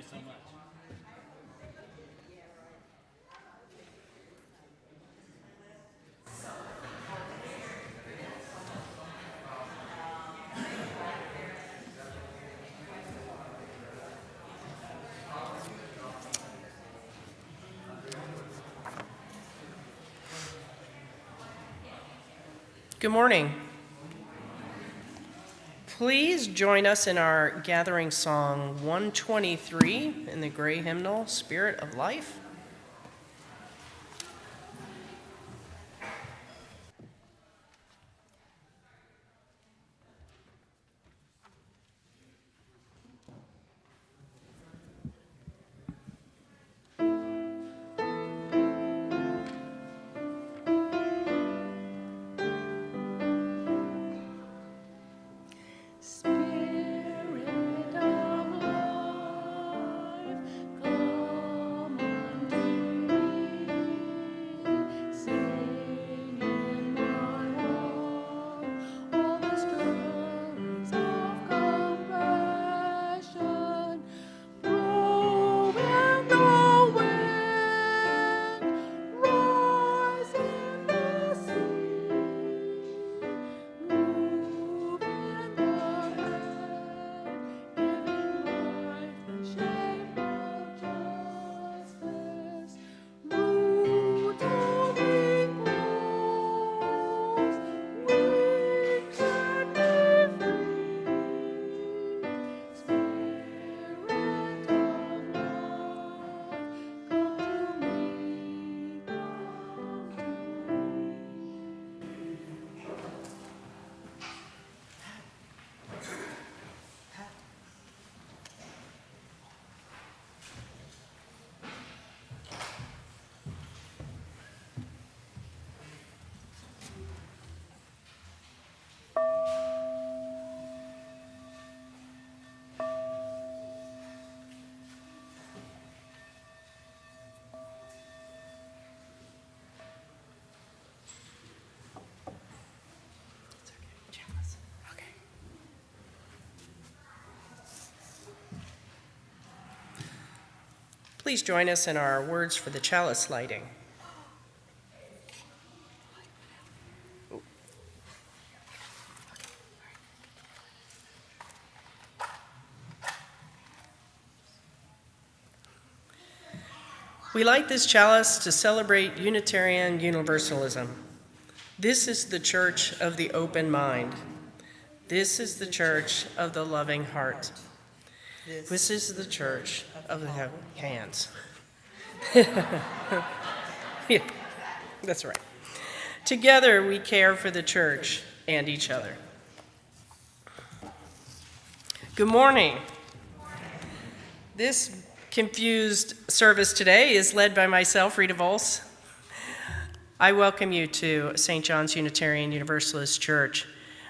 so much. Good morning. Please join us in our gathering song 123 in the gray hymnal, Spirit of Life. Please join us in our words for the chalice lighting. We light this chalice to celebrate Unitarian Universalism. This is the church of the open mind. This is the church of the loving heart. This is the church of the hands. Yeah, that's right. Together we care for the church and each other. Good morning. This confused service today is led by myself, Rita Volz. I welcome you to St. John's Unitarian Universalist Church.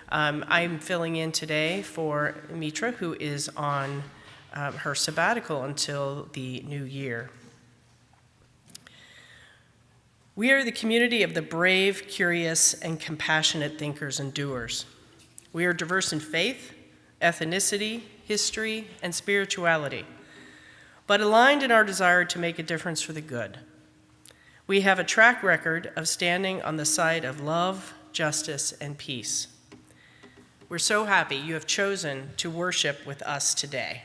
I'm filling in today for Mitra, who is on her sabbatical until the new year. We are the community of the brave, curious, and compassionate thinkers and doers. We are diverse in faith, ethnicity, history, and spirituality, but aligned in our desire to make a difference for the good. We have a track record of standing on the side of love, justice, and peace. We're so happy you have chosen to worship with us today.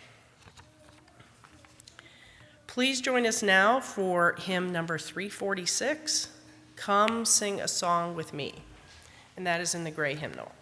Please join us now for hymn number 346, Come Sing a Song with Me, and that is in the gray hymnal.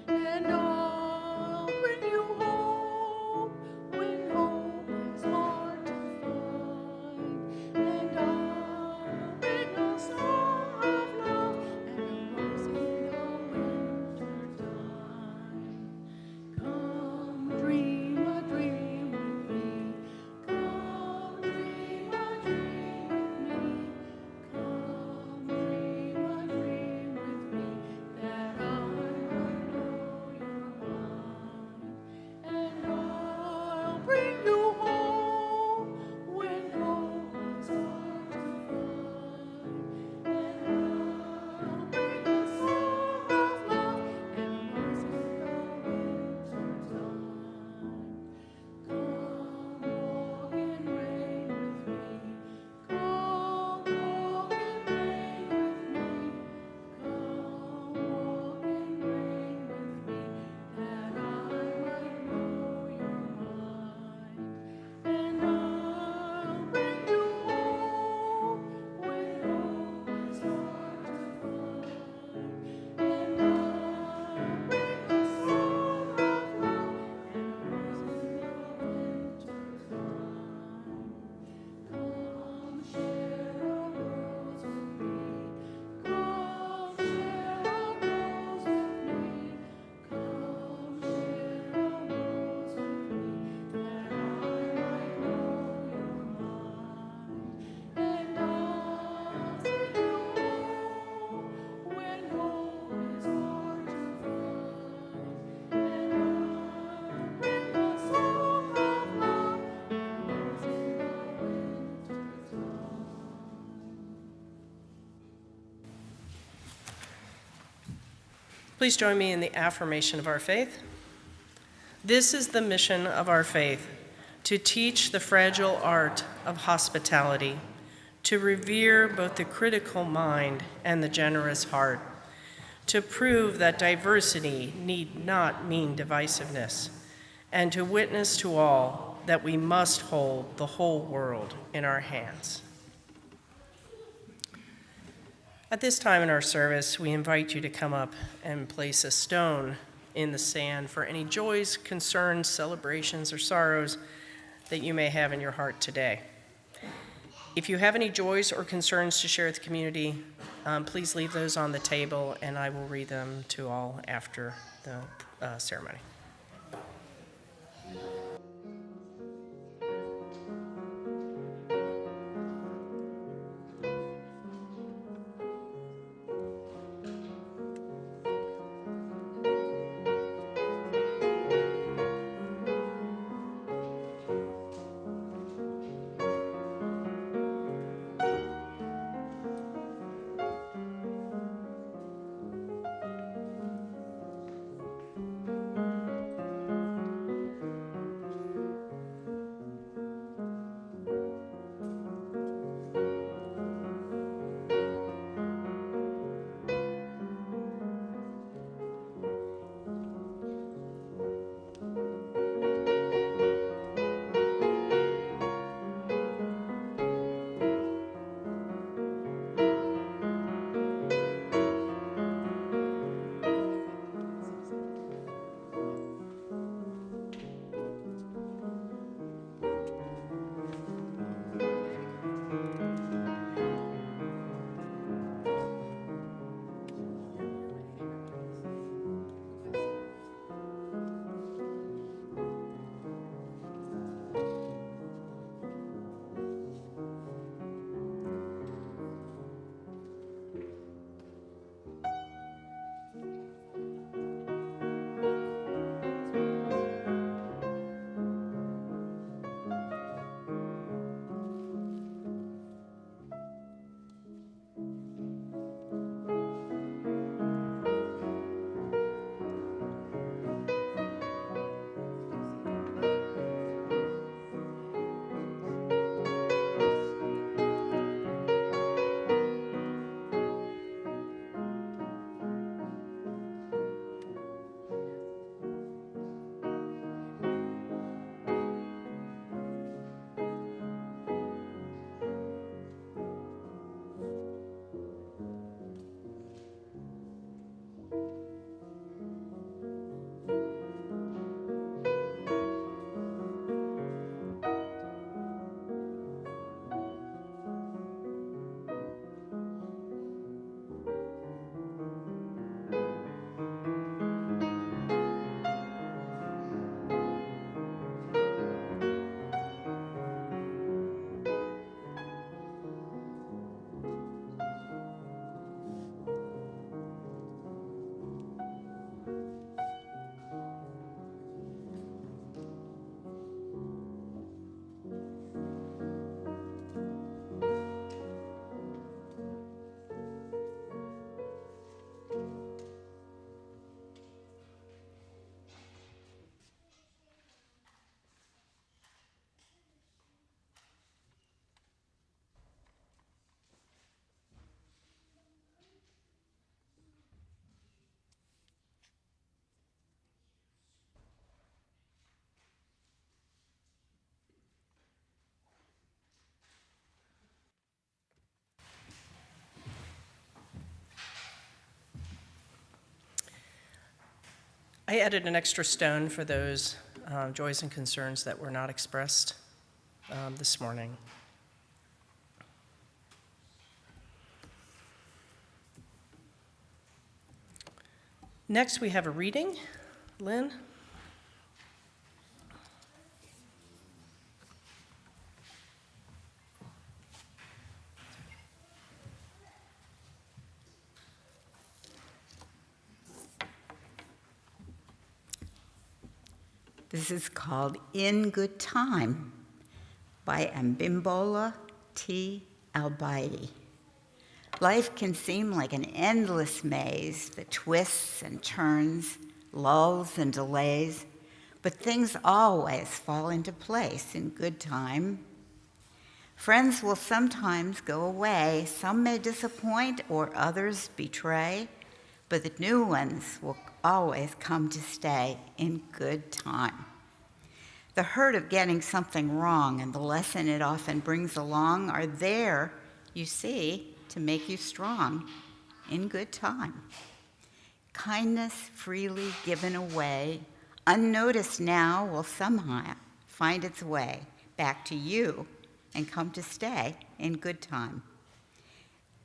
And all Please join me in the affirmation of our faith. This is the mission of our faith, to teach the fragile art of hospitality, to revere both the critical mind and the generous heart, to prove that diversity need not mean divisiveness, and to witness to all that we must hold the whole world in our hands. At this time in our service, we invite you to come up and place a stone in the sand for any joys, concerns, celebrations, or sorrows that you may have in your heart today. If you have any joys or concerns to share with the community, please leave those on the table, and I will read them to all after the ceremony. I added an extra stone for those joys and concerns that were not expressed this morning. Next, we have a reading. Lynn? This is called In Good Time by Abimbola T. Albaidi. Life can seem like an endless maze that twists and turns, lulls and delays, but things always fall into place in good time. Friends will sometimes go away, some may disappoint or others betray, but the new ones will always come to stay in good time. The hurt of getting something wrong and the lesson it often brings along are there, you see, to make you strong in good time. Kindness freely given away, unnoticed now, will somehow find its way back to you and come to stay in good time.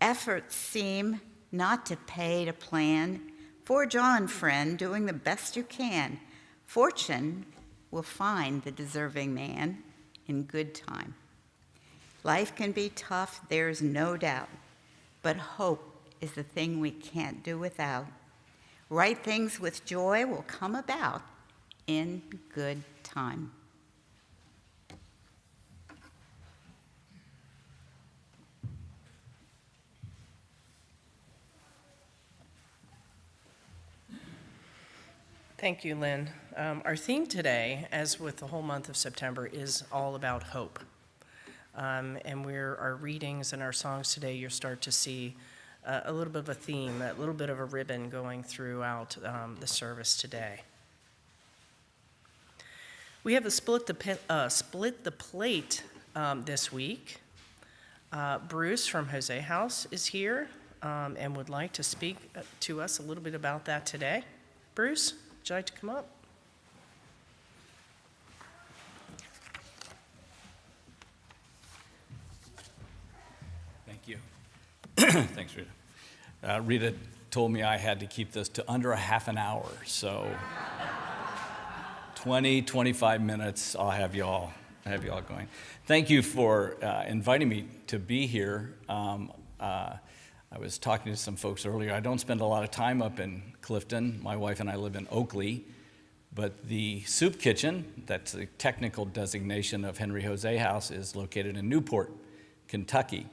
Efforts seem not to pay to plan. Forge on, friend, doing the best you can. Fortune will find the deserving man in good time. Life can be tough, there's no doubt, but hope is the thing we can't do without. Right things with joy will come about in good time. Thank you, Lynn. Our theme today, as with the whole month of September, is all about hope. And our readings and our songs today, you'll start to see a little bit of a theme, a little bit of a ribbon going throughout the service today. We have a split the plate this week. Bruce from Jose House is here and would like to speak to us a little bit about that today. Bruce, would you like to come up? Thank you. Thanks, Rita. Rita told me I had to keep this to under a half an hour, so 25 minutes, I'll have you all going. Thank you for inviting me to be here. I was talking to some folks earlier. I don't spend a lot of time up in Clifton. My wife and I live in Oakley, but the soup kitchen, that's the technical designation of Henry Jose House, is located in Newport, Kentucky.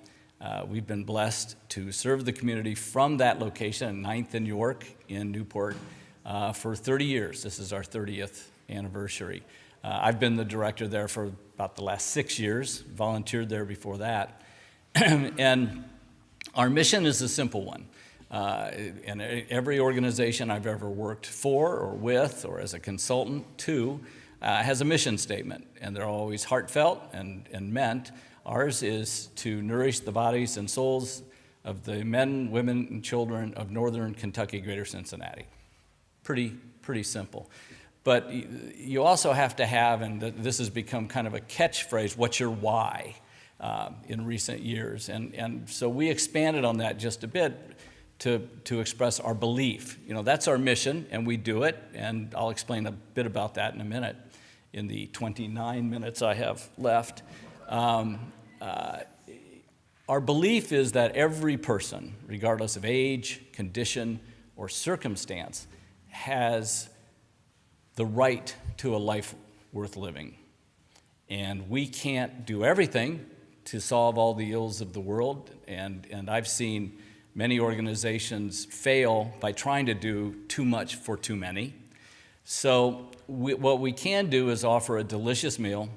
We've been blessed to serve the community from that location, 9th and York in Newport, for 30 years. This is our 30th anniversary. I've been the director there for about the last 6 years, volunteered there before that. And our mission is a simple one. And every organization I've ever worked for or with or as a consultant to has a mission statement, and they're always heartfelt and meant. Ours is to nourish the bodies and souls of the men, women, and children of northern Kentucky, greater Cincinnati. Pretty simple. But you also have to have, and this has become kind of a catchphrase, what's your why in recent years? And so we expanded on that just a bit to express our belief. You know, that's our mission, and we do it, and I'll explain a bit about that in a minute in the 29 minutes I have left. Our belief is that every person, regardless of age, condition, or circumstance, has the right to a life worth living. And we can't do everything to solve all the ills of the world, and I've seen many organizations fail by trying to do too much for too many. So what we can do is offer a delicious meal,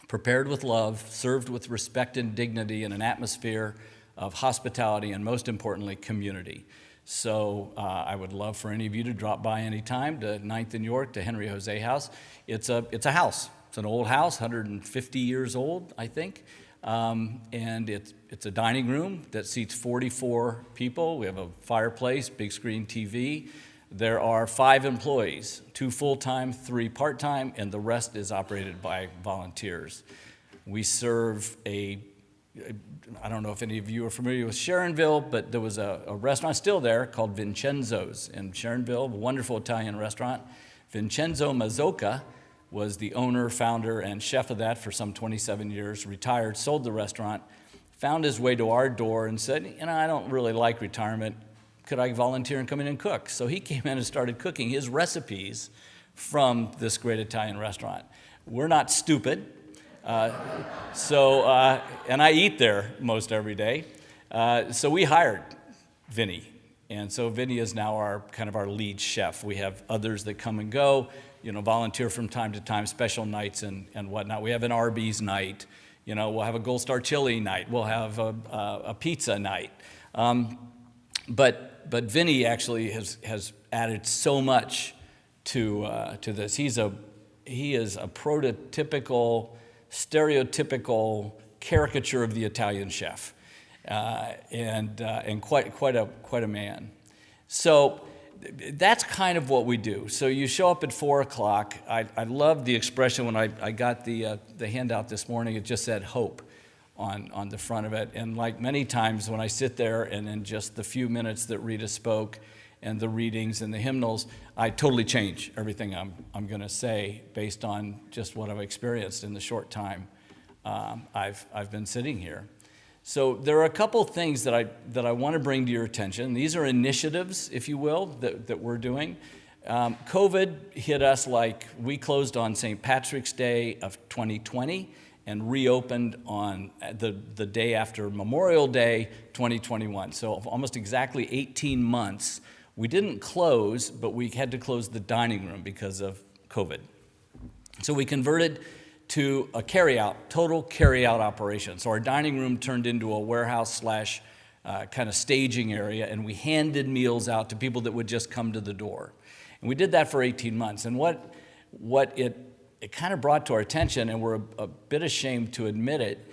prepared with love, served with respect and dignity in an atmosphere of hospitality and, most importantly, community. So I would love for any of you to drop by anytime to 9th and York, to Henry Jose House. It's a house. It's an old house, 150 years old, I think. And it's a dining room that seats 44 people. We have a fireplace, big screen TV. There are 5 employees, 2 full-time, 3 part-time, and the rest is operated by volunteers. We serve I don't know if any of you are familiar with Sharonville, but there was a restaurant still there called Vincenzo's in Sharonville, a wonderful Italian restaurant. Vincenzo Mazzocca was the owner, founder, and chef of that for some 27 years, retired, sold the restaurant, found his way to our door and said, I don't really like retirement. Could I volunteer and come in and cook? So he came in and started cooking his recipes from this great Italian restaurant. We're not stupid. And I eat there most every day. So we hired Vinny. And so Vinny is now our lead chef. We have others that come and go, volunteer from time to time, special nights and whatnot. We have an Arby's night. We'll have a Gold Star Chili night. We'll have a pizza night. But Vinny actually has added so much to this. He is a prototypical, stereotypical caricature of the Italian chef, and quite a man. So that's kind of what we do. So you show up at 4 o'clock. I love the expression when I got the handout this morning. It just said hope on the front of it. And like many times when I sit there and in just the few minutes that Rita spoke and the readings and the hymnals, I totally change everything I'm going to say based on just what I've experienced in the short time I've been sitting here. So there are a couple things that I want to bring to your attention. These are initiatives, if you will, that we're doing. COVID hit us like we closed on St. Patrick's Day of 2020 and reopened on the day after Memorial Day 2021. So almost exactly 18 months. We didn't close, but we had to close the dining room because of COVID. So we converted to a total carry-out operation. So our dining room turned into a warehouse slash kind of staging area, and we handed meals out to people that would just come to the door. And we did that for 18 months. And what it kind of brought to our attention, and we're a bit ashamed to admit it,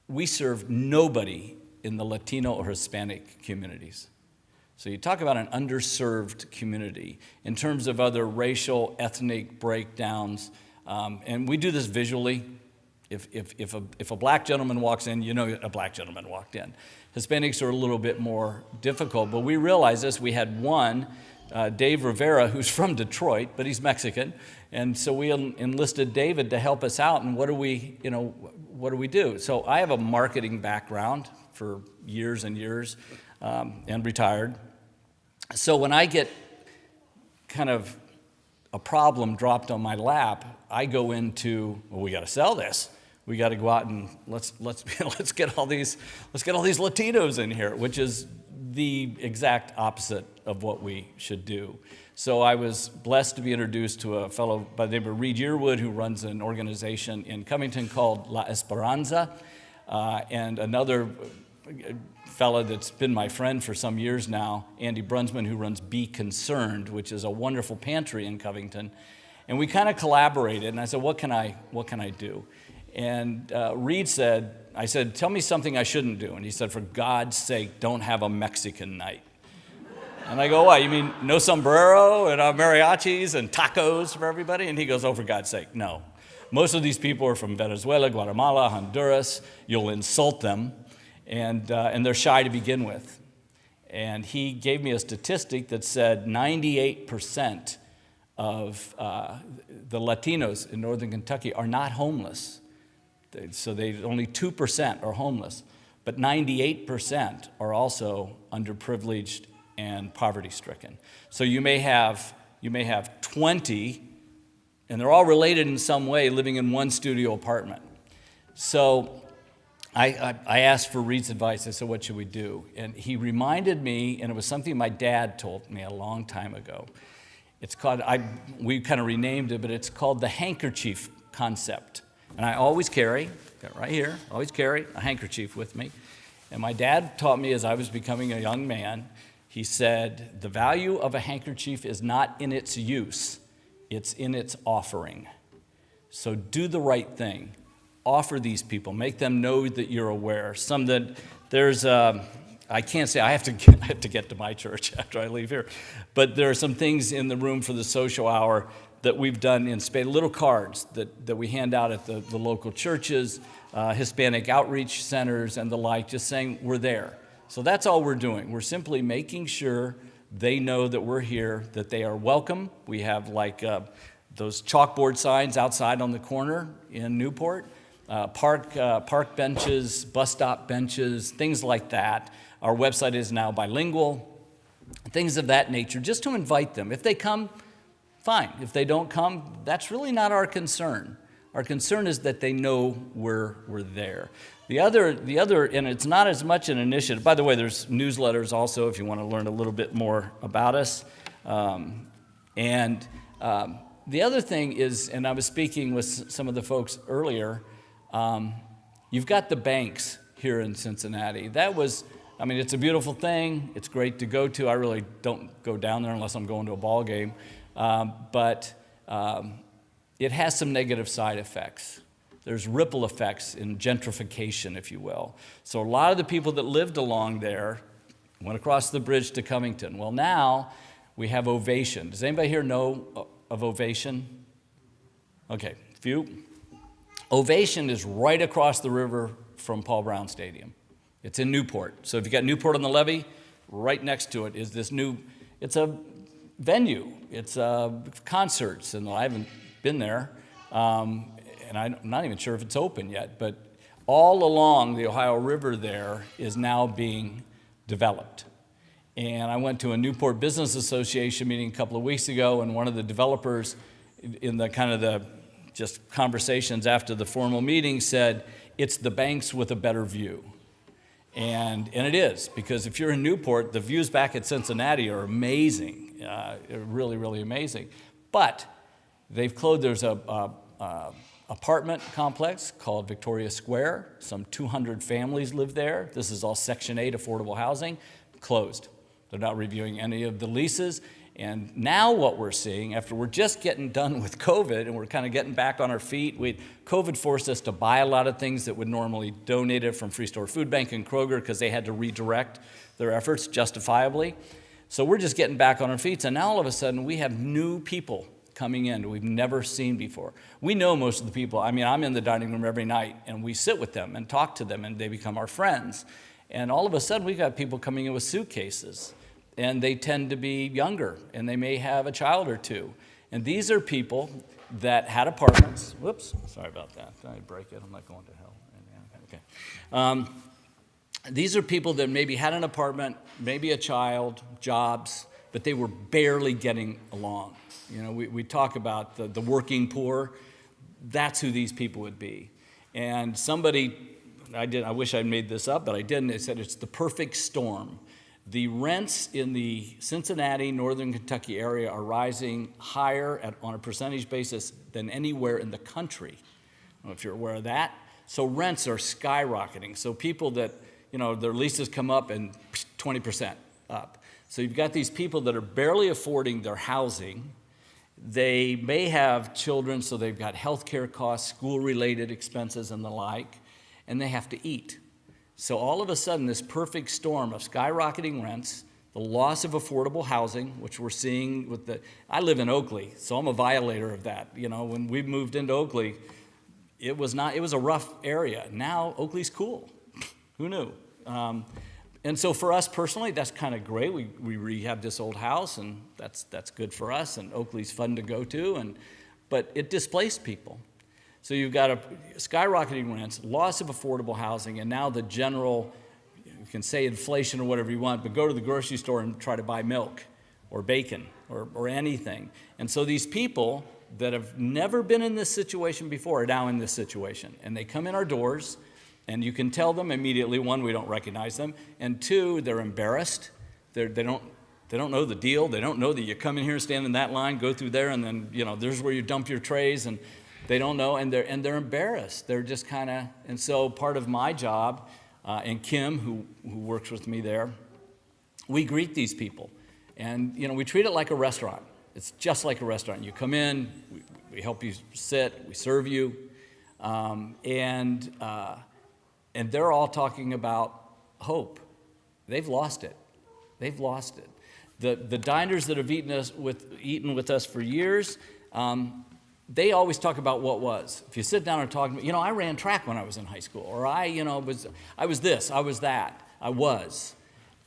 we served nobody in the Latino or Hispanic communities. So you talk about an underserved community in terms of other racial, ethnic breakdowns, and we do this visually. If a black gentleman walks in, a black gentleman walked in. Hispanics are a little bit more difficult, but we realized this. We had one, Dave Rivera, who's from Detroit, but he's Mexican, and so we enlisted David to help us out. And what do we do? So I have a marketing background for years and years, and retired. So when I get kind of a problem dropped on my lap, I go into, well, we got to sell this. We got to go out and let's get all these Latinos in here, which is the exact opposite of what we should do. So I was blessed to be introduced to a fellow by the name of Reed Yearwood, who runs an organization in Covington called La Esperanza, and another fellow that's been my friend for some years now, Andy Brunsman, who runs Be Concerned, which is a wonderful pantry in Covington. And we kind of collaborated, and I said, what can I do? And Reed said, I said, tell me something I shouldn't do. And he said, for God's sake, don't have a Mexican night. And I go, why? You mean no sombrero and mariachis and tacos for everybody? And he goes, oh, for God's sake, no. Most of these people are from Venezuela, Guatemala, Honduras. You'll insult them. And they're shy to begin with. And he gave me a statistic that said 98% of the Latinos in northern Kentucky are not homeless. So only 2% are homeless, but 98% are also underprivileged and poverty-stricken. So you may have 20, and they're all related in some way, living in one studio apartment. So I asked for Reed's advice. I said, what should we do? And he reminded me, and it was something my dad told me a long time ago. It's called, we kind of renamed it, but it's called the handkerchief concept. And I always carry, got it right here, always carry a handkerchief with me. And my dad taught me as I was becoming a young man, he said, the value of a handkerchief is not in its use, it's in its offering. So do the right thing. Offer these people, make them know that you're aware. I can't say I have to get to my church after I leave here, but there are some things in the room for the social hour that we've done in Spain, little cards that we hand out at the local churches, Hispanic outreach centers and the like, just saying we're there. So that's all we're doing. We're simply making sure they know that we're here, that they are welcome. We have those chalkboard signs outside on the corner in Newport. Park benches, bus stop benches, things like that. Our website is now bilingual, things of that nature, just to invite them. If they come, fine. If they don't come, that's really not our concern. Our concern is that they know we're there. The other, and it's not as much an initiative. By the way, there's newsletters also if you want to learn a little bit more about us. The other thing is, and I was speaking with some of the folks earlier, you've got the banks here in Cincinnati. It's a beautiful thing. It's great to go to. I really don't go down there unless I'm going to a ball game. But it has some negative side effects. There's ripple effects in gentrification, if you will. So a lot of the people that lived along there went across the bridge to Covington. Well, now we have Ovation. Does anybody here know of Ovation? Okay, few. Ovation is right across the river from Paul Brown Stadium. It's in Newport. So if you got Newport on the levee, right next to it is this it's a venue. It's concerts, and I haven't been there, and I'm not even sure if it's open yet, but all along the Ohio River there is now being developed. And I went to a Newport Business Association meeting a couple of weeks ago, and one of the developers in the kind of the just conversations after the formal meeting said, it's the banks with a better view. And it is, because if you're in Newport, the views back at Cincinnati are amazing, really, really amazing. But they've closed, there's a apartment complex called Victoria Square. Some 200 families live there. This is all Section 8 affordable housing, closed. They're not reviewing any of the leases. And now what we're seeing, after we're just getting done with COVID and we're kind of getting back on our feet, COVID forced us to buy a lot of things that would normally donate it from Free Store Food Bank and Kroger because they had to redirect their efforts justifiably. So we're just getting back on our feet. And now all of a sudden we have new people coming in we've never seen before. We know most of the people. I'm in the dining room every night and we sit with them and talk to them and they become our friends. And all of a sudden we've got people coming in with suitcases. And they tend to be younger, and they may have a child or two. And these are people that had apartments. Whoops, sorry about that. Did I break it? I'm not going to hell. Okay. These are people that maybe had an apartment, maybe a child, jobs, but they were barely getting along. We talk about the working poor. That's who these people would be. And somebody, I wish I'd made this up, but I didn't. They said it's the perfect storm. The rents in the Cincinnati, Northern Kentucky area are rising higher on a percentage basis than anywhere in the country. I don't know if you're aware of that. So rents are skyrocketing. So people that, their leases come up and 20% up. So you've got these people that are barely affording their housing. They may have children, so they've got health care costs, school-related expenses and the like, and they have to eat. So all of a sudden, this perfect storm of skyrocketing rents, the loss of affordable housing, which we're seeing I live in Oakley, so I'm a violator of that. When we moved into Oakley, it was a rough area. Now, Oakley's cool. Who knew? And so for us personally, that's kind of great. We rehabbed this old house, and that's good for us, and Oakley's fun to go to, but it displaced people. So you've got skyrocketing rents, loss of affordable housing, and now the general, you can say inflation or whatever you want, but go to the grocery store and try to buy milk or bacon or anything. And so these people that have never been in this situation before are now in this situation. And they come in our doors, and you can tell them immediately, one, we don't recognize them, and two, they're embarrassed. They don't know the deal. They don't know that you come in here, stand in that line, go through there, and then, there's where you dump your trays, and they don't know, and they're embarrassed. They're just kind of, and so part of my job, and Kim, who works with me there, we greet these people. And, we treat it like a restaurant. It's just like a restaurant. You come in, we help you sit, we serve you, and they're all talking about hope. They've lost it. They've lost it. The diners that have eaten with us for years, they always talk about what was. If you sit down and talk, I ran track when I was in high school, or I was this, I was that, I was.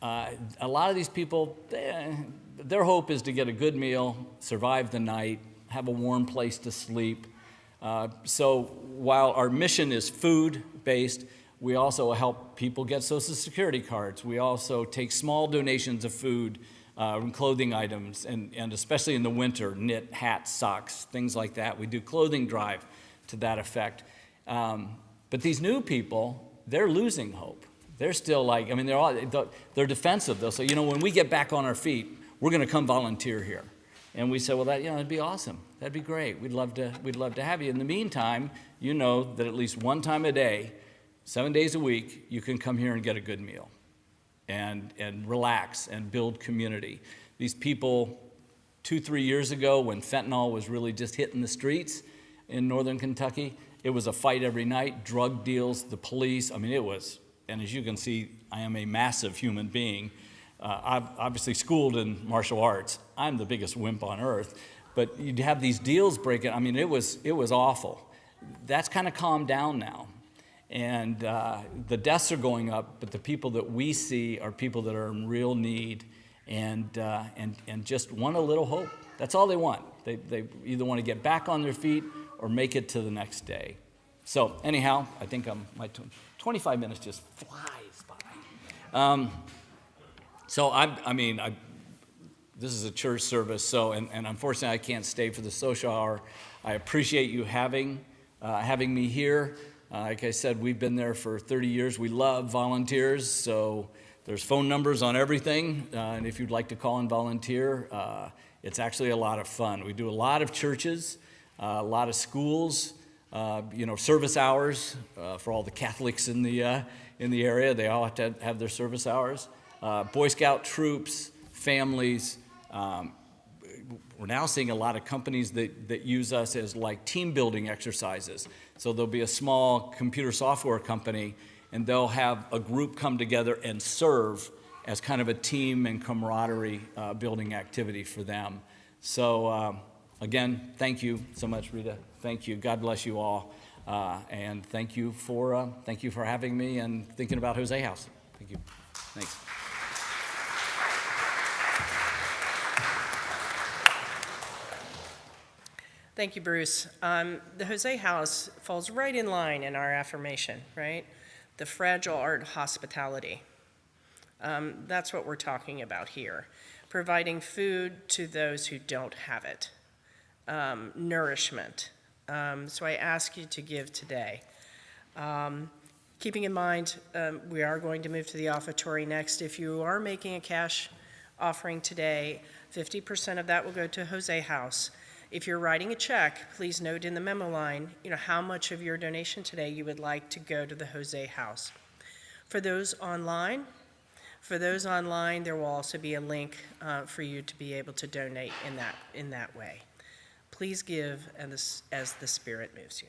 A lot of these people, their hope is to get a good meal, survive the night, have a warm place to sleep. So while our mission is food-based, we also help people get Social Security cards. We also take small donations of food, clothing items, and especially in the winter, knit hats, socks, things like that. We do clothing drive to that effect. But these new people, they're losing hope. They're still like, I mean, they're defensive. They'll say, when we get back on our feet, we're going to come volunteer here. And we said, well, that'd be awesome. That'd be great. We'd love to have you. In the meantime, you know that at least one time a day, 7 days a week, you can come here and get a good meal and relax and build community. These people, 2-3 years ago, when fentanyl was really just hitting the streets in northern Kentucky, it was a fight every night, drug deals, the police. I mean, it was, and as you can see, I am a massive human being. I've obviously schooled in martial arts. I'm the biggest wimp on earth. But you'd have these deals breaking. I mean, it was awful. That's kind of calmed down now. And the deaths are going up, but the people that we see are people that are in real need and just want a little hope. That's all they want. They either want to get back on their feet or make it to the next day. So anyhow, I think my 25 minutes just flies by. This is a church service, so and unfortunately I can't stay for the social hour. I appreciate you having me here. Like I said, we've been there for 30 years. We love volunteers, so there's phone numbers on everything, and if you'd like to call and volunteer, it's actually a lot of fun. We do a lot of churches, a lot of schools, service hours for all the Catholics in the area. They all have to have their service hours. Boy Scout troops, families. We're now seeing a lot of companies that use us as like team building exercises. So there'll be a small computer software company, and they'll have a group come together and serve as kind of a team and camaraderie building activity for them. So again, thank you so much, Rita. Thank you. God bless you all, and thank you for having me and thinking about Jose House. Thank you. Thanks. Thank you, Bruce. The Jose House falls right in line in our affirmation, right? The fragile art of hospitality. That's what we're talking about here. Providing food to those who don't have it. Nourishment. So I ask you to give today. Keeping in mind, we are going to move to the offertory next. If you are making a cash offering today, 50% of that will go to Jose House. If you're writing a check, please note in the memo line, how much of your donation today you would like to go to the Jose House. For those online, there will also be a link for you to be able to donate in that way. Please give as the Spirit moves you.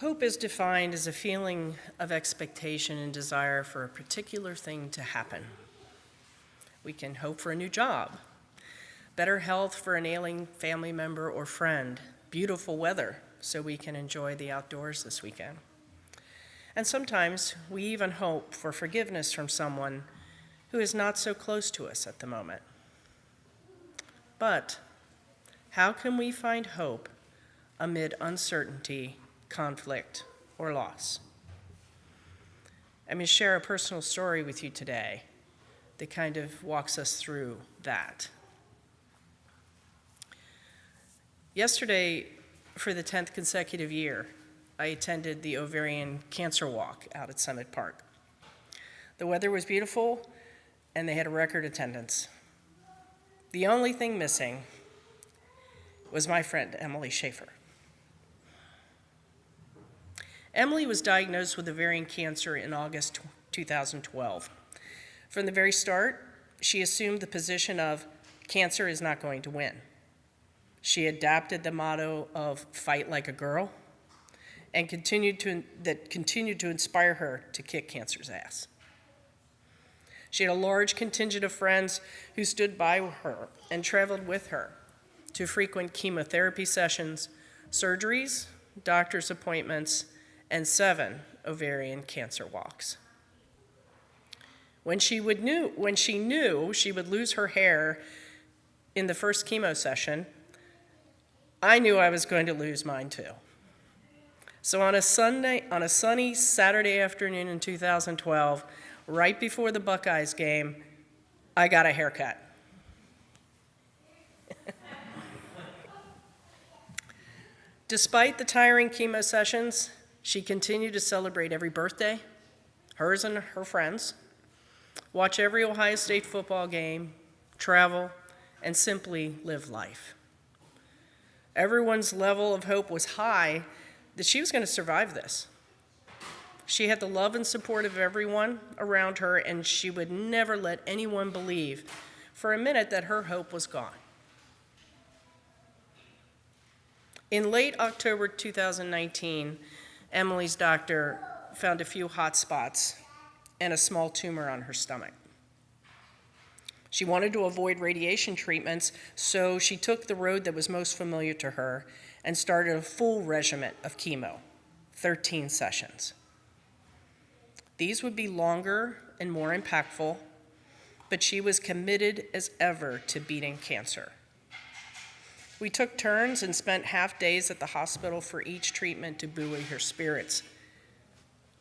Hope is defined as a feeling of expectation and desire for a particular thing to happen. We can hope for a new job, better health for an ailing family member or friend, beautiful weather so we can enjoy the outdoors this weekend. And sometimes we even hope for forgiveness from someone who is not so close to us at the moment. But how can we find hope amid uncertainty, conflict, or loss? I'm going to share a personal story with you today that kind of walks us through that. Yesterday, for the 10th consecutive year, I attended the ovarian cancer walk out at Summit Park. The weather was beautiful, and they had a record attendance. The only thing missing was my friend, Emily Schaefer. Emily was diagnosed with ovarian cancer in August 2012. From the very start, she assumed the position of cancer is not going to win. She adapted the motto of fight like a girl and continued to inspire her to kick cancer's ass. She had a large contingent of friends who stood by her and traveled with her to frequent chemotherapy sessions, surgeries, doctor's appointments, and 7 ovarian cancer walks. When she knew she would lose her hair in the first chemo session, I knew I was going to lose mine too. So on a sunny Saturday afternoon in 2012, right before the Buckeyes game, I got a haircut. Despite the tiring chemo sessions, she continued to celebrate every birthday, hers and her friends, watch every Ohio State football game, travel, and simply live life. Everyone's level of hope was high that she was going to survive this. She had the love and support of everyone around her, and she would never let anyone believe for a minute that her hope was gone. In late October 2019, Emily's doctor found a few hot spots and a small tumor on her stomach. She wanted to avoid radiation treatments, so she took the road that was most familiar to her and started a full regimen of chemo, 13 sessions. These would be longer and more impactful, but she was committed as ever to beating cancer. We took turns and spent half days at the hospital for each treatment to buoy her spirits.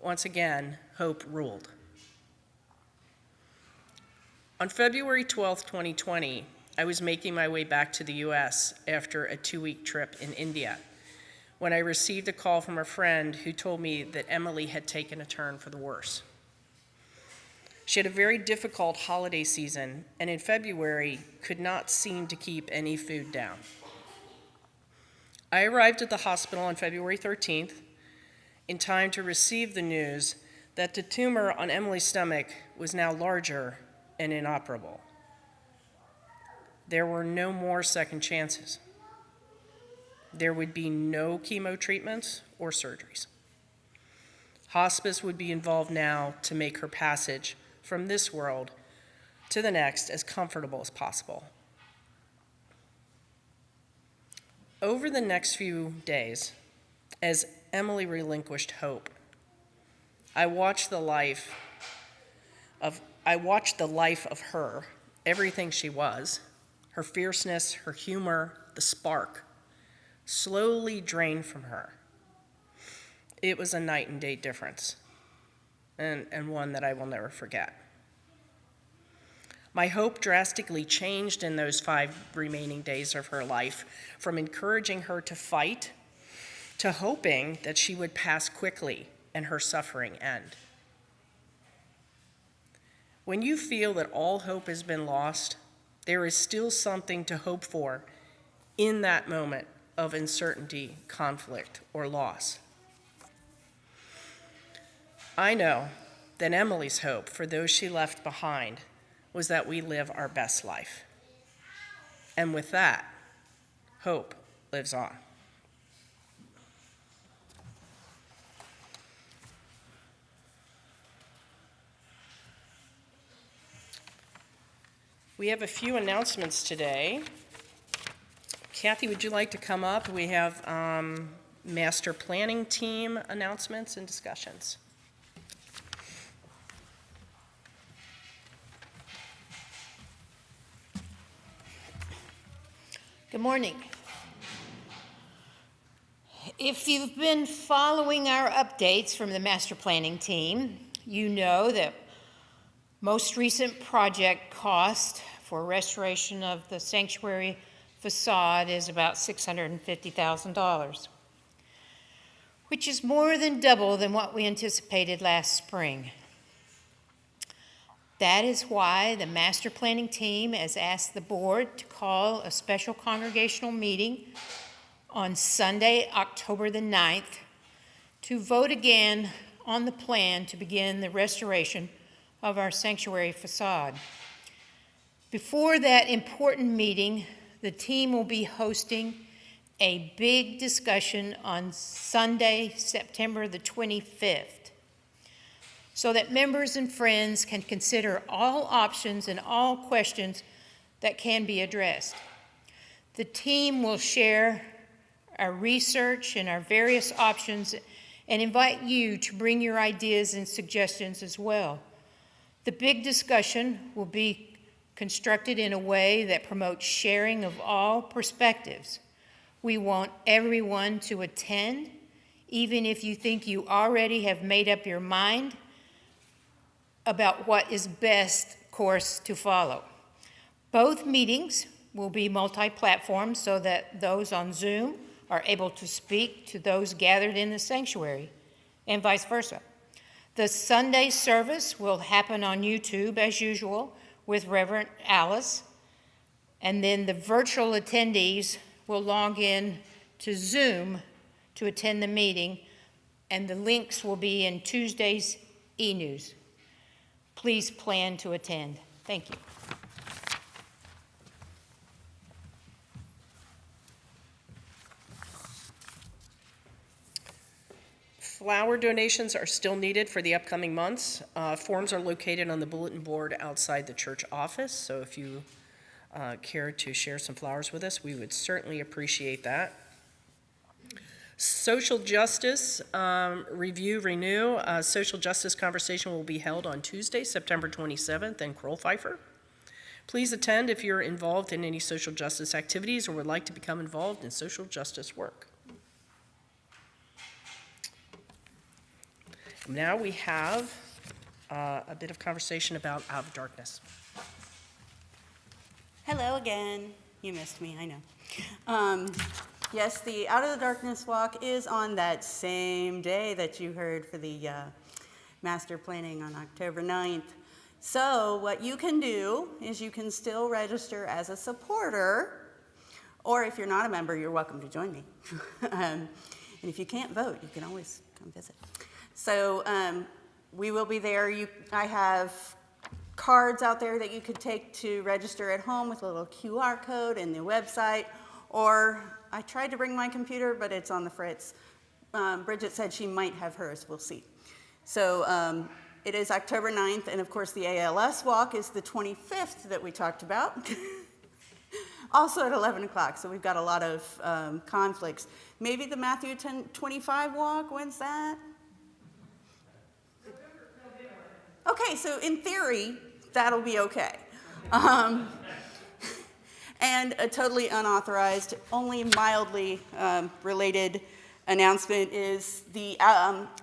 Once again, hope ruled. On February 12, 2020, I was making my way back to the US after a 2-week trip in India when I received a call from a friend who told me that Emily had taken a turn for the worse. She had a very difficult holiday season, and in February could not seem to keep any food down. I arrived at the hospital on February 13th in time to receive the news that the tumor on Emily's stomach was now larger and inoperable. There were no more second chances. There would be no chemo treatments or surgeries. Hospice would be involved now to make her passage from this world to the next as comfortable as possible. Over the next few days, as Emily relinquished hope, I watched the life of her, everything she was, her fierceness, her humor, the spark, slowly drain from her. It was a night and day difference, and one that I will never forget. My hope drastically changed in those 5 remaining days of her life, from encouraging her to fight to hoping that she would pass quickly and her suffering end. When you feel that all hope has been lost, there is still something to hope for in that moment of uncertainty, conflict, or loss. I know that Emily's hope for those she left behind was that we live our best life. And with that, hope lives on. We have a few announcements today. Kathy, would you like to come up? We have master planning team announcements and discussions. Good morning. If you've been following our updates from the master planning team, you know that most recent project cost for restoration of the sanctuary facade is about $650,000, which is more than double than what we anticipated last spring. That is why the master planning team has asked the board to call a special congregational meeting on Sunday, October the 9th, to vote again on the plan to begin the restoration of our sanctuary facade. Before that important meeting, the team will be hosting a big discussion on Sunday, September the 25th, so that members and friends can consider all options and all questions that can be addressed. The team will share our research and our various options and invite you to bring your ideas and suggestions as well. The big discussion will be constructed in a way that promotes sharing of all perspectives. We want everyone to attend, even if you think you already have made up your mind about what is best course to follow. Both meetings will be multi-platform so that those on Zoom are able to speak to those gathered in the sanctuary, and vice versa. The Sunday service will happen on YouTube as usual with Reverend Alice, and then the virtual attendees will log in to Zoom to attend the meeting, and the links will be in Tuesday's e-news. Please plan to attend. Thank you. Flower donations are still needed for the upcoming months. Forms are located on the bulletin board outside the church office, so if you care to share some flowers with us, we would certainly appreciate that. Social justice renew. Social justice conversation will be held on Tuesday, September 27th in Kroll-Pfeiffer. Please attend if you're involved in any social justice activities or would like to become involved in social justice work. Now we have a bit of conversation about Out of Darkness. Hello again. You missed me, I know. Yes, the Out of the Darkness walk is on that same day that you heard for the master planning on October 9th. So what you can do is you can still register as a supporter, or if you're not a member, you're welcome to join me. And if you can't vote, you can always come visit. So we will be there. I have cards out there that you could take to register at home with a little QR code and the website, or I tried to bring my computer, but it's on the fritz. Bridget said she might have hers. We'll see. So it is October 9th, and of course the ALS walk is the 25th that we talked about. Also at 11 o'clock, so we've got a lot of conflicts. Maybe the Matthew 10:25 walk, when's that? Okay, so in theory, that'll be okay. And a totally unauthorized, only mildly related announcement is the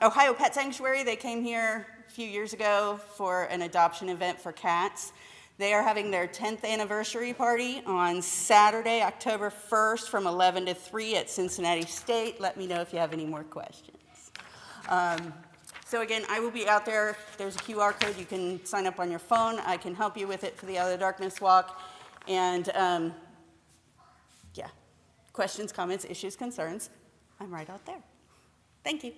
Ohio Pet Sanctuary. They came here a few years ago for an adoption event for cats. They are having their 10th anniversary party on Saturday, October 1st from 11 to 3 at Cincinnati State. Let me know if you have any more questions. So again, I will be out there. There's a QR code. You can sign up on your phone. I can help you with it for the Out of the Darkness walk. And yeah, questions, comments, issues, concerns, I'm right out there. Thank you.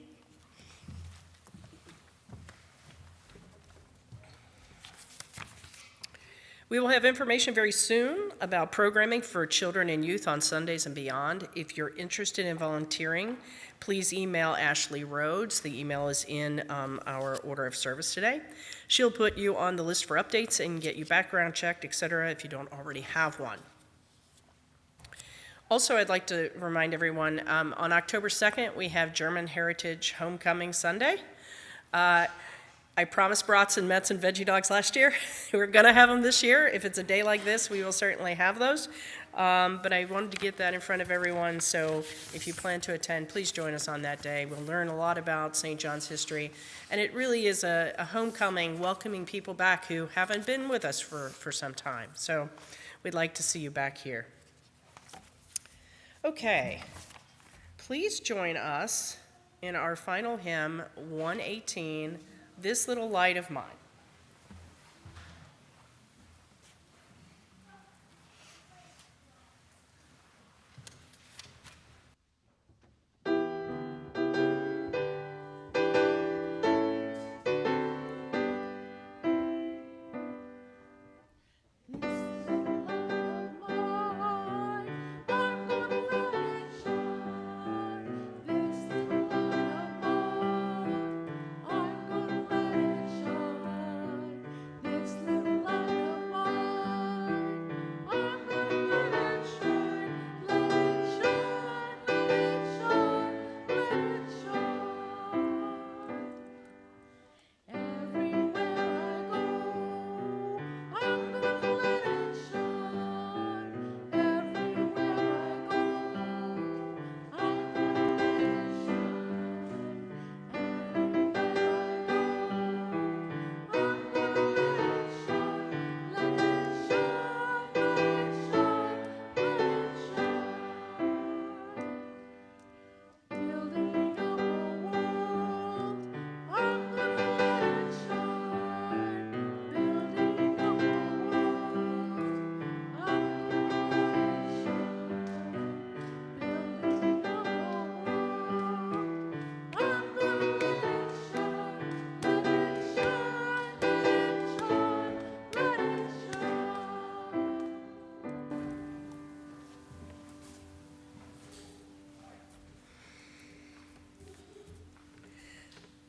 We will have information very soon about programming for children and youth on Sundays and beyond. If you're interested in volunteering, please email Ashley Rhodes. The email is in our order of service today. She'll put you on the list for updates and get you background checked, etc., if you don't already have one. Also, I'd like to remind everyone, on October 2nd, we have German Heritage Homecoming Sunday. I promised brats and Mets and veggie dogs last year. We're going to have them this year. If it's a day like this, we will certainly have those. But I wanted to get that in front of everyone, so if you plan to attend, please join us on that day. We'll learn a lot about St. John's history, and it really is a homecoming, welcoming people back who haven't been with us for some time. So we'd like to see you back here. Okay, please join us in our final hymn, 118, This Little Light of Mine.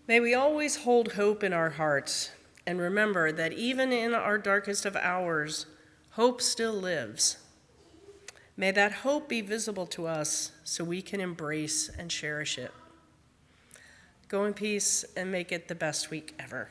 May we always hold hope in our hearts and remember that even in our darkest of hours, hope still lives. May that hope be visible to us so we can embrace and cherish it. Go in peace and make it the best week ever.